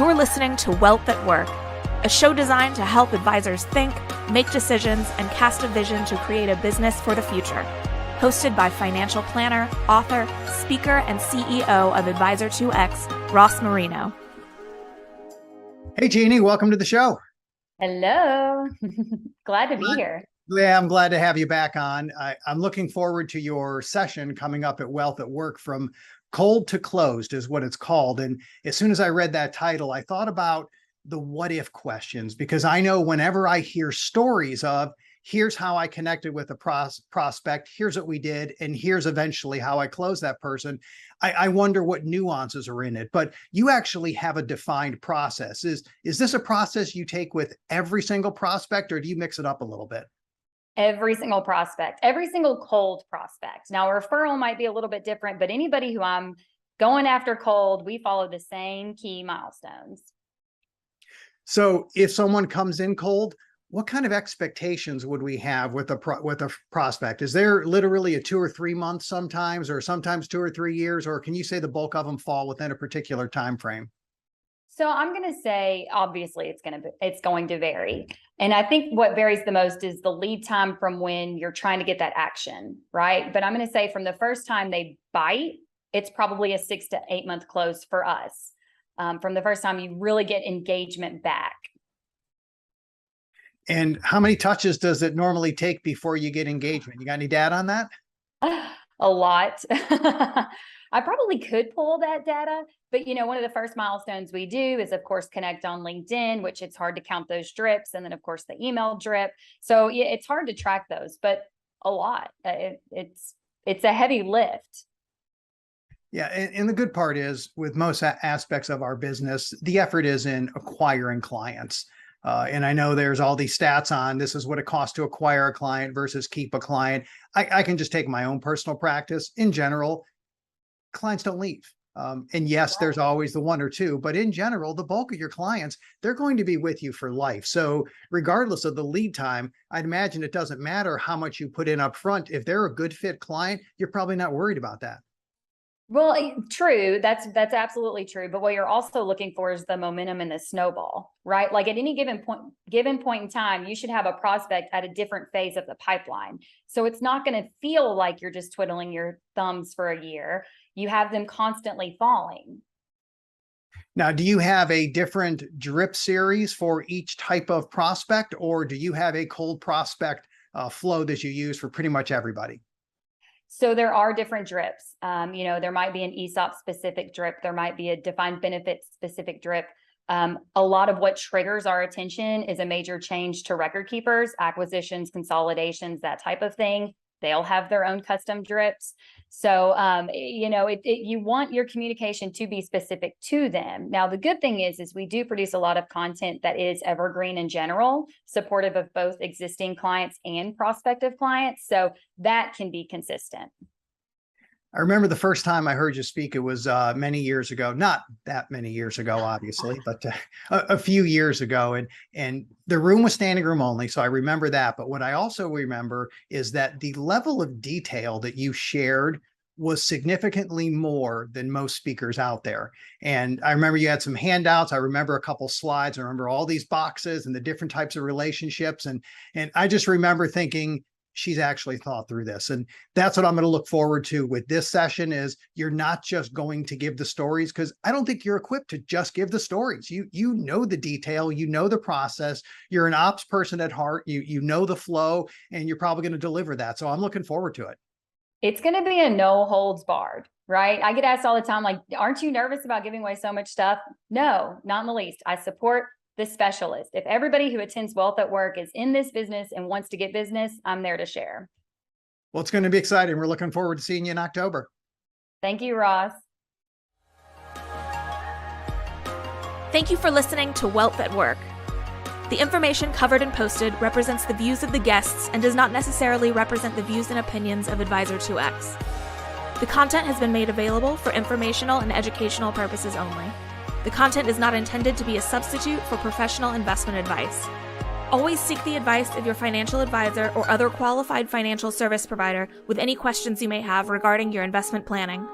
You're listening to Wealth at Work, a show designed to help advisors think, make decisions, and cast a vision to create a business for the future. Hosted by financial planner, author, speaker, and CEO of Advisor2X, Ross Marino. Hey, Jeannie, welcome to the show. Hello. Glad to be here. Yeah, I'm glad to have you back on. I'm looking forward to your session coming up at Wealth at Work, From Cold to Closed is what it's called. And as soon as I read that title, I thought about the what if questions, because I know whenever I hear stories of here's how I connected with a prospect, here's what we did, and here's eventually how I closed that person, I wonder what nuances are in it. But you actually have a defined process. Is this a process you take with every single prospect, or do you mix it up a little bit? Every single prospect, every single cold prospect. Now, a referral might be a little bit different, but anybody who I'm going after cold, we follow the same key milestones. So if someone comes in cold, what kind of expectations would we have with a prospect? Is there literally a 2 or 3 months sometimes, or sometimes 2 or 3 years, or can you say the bulk of them fall within a particular time frame? So I'm going to say, obviously, it's going to vary. And I think what varies the most is the lead time from when you're trying to get that action, right? But I'm going to say from the first time they bite, it's probably a 6 to 8 month close for us. From the first time you really get engagement back. And how many touches does it normally take before you get engagement? You got any data on that? A lot. I probably could pull that data, but one of the first milestones we do is, of course, connect on LinkedIn, which it's hard to count those drips. And then, of course, the email drip. So yeah, it's hard to track those, but a lot. It's a heavy lift. Yeah. And the good part is, with most aspects of our business, the effort is in acquiring clients. And I know there's all these stats on this is what it costs to acquire a client versus keep a client. I can just take my own personal practice. In general, clients don't leave. And yes, there's always the 1 or 2, but in general, the bulk of your clients, they're going to be with you for life. So regardless of the lead time, I'd imagine it doesn't matter how much you put in up front. If they're a good fit client, you're probably not worried about that. Well, true. That's absolutely true. But what you're also looking for is the momentum and the snowball, right? Like at any given point in time, you should have a prospect at a different phase of the pipeline. So it's not going to feel like you're just twiddling your thumbs for a year. You have them constantly falling. Now, do you have a different drip series for each type of prospect, or do you have a cold prospect flow that you use for pretty much everybody? So there are different drips. There might be an ESOP specific drip. There might be a defined benefit specific drip. A lot of what triggers our attention is a major change to record keepers, acquisitions, consolidations, that type of thing. They'll have their own custom drips. So, you want your communication to be specific to them. Now, the good thing is we do produce a lot of content that is evergreen in general, supportive of both existing clients and prospective clients. So that can be consistent. I remember the first time I heard you speak, it was many years ago, not that many years ago, obviously, but a few years ago. And the room was standing room only. So I remember that. But what I also remember is that the level of detail that you shared was significantly more than most speakers out there. And I remember you had some handouts. I remember a couple slides. I remember all these boxes and the different types of relationships. And I just remember thinking, she's actually thought through this. And that's what I'm going to look forward to with this session is you're not just going to give the stories, because I don't think you're equipped to just give the stories. You know the detail, you know the process, you're an ops person at heart, you know the flow, and you're probably going to deliver that. So I'm looking forward to it. It's going to be a no holds barred, right? I get asked all the time, like, aren't you nervous about giving away so much stuff? No, not in the least. I support the specialist. If everybody who attends Wealth at Work is in this business and wants to get business, I'm there to share. Well, it's going to be exciting. We're looking forward to seeing you in October. Thank you, Ross. Thank you for listening to Wealth at Work. The information covered and posted represents the views of the guests and does not necessarily represent the views and opinions of Advisor2X. The content has been made available for informational and educational purposes only. The content is not intended to be a substitute for professional investment advice. Always seek the advice of your financial advisor or other qualified financial service provider with any questions you may have regarding your investment planning.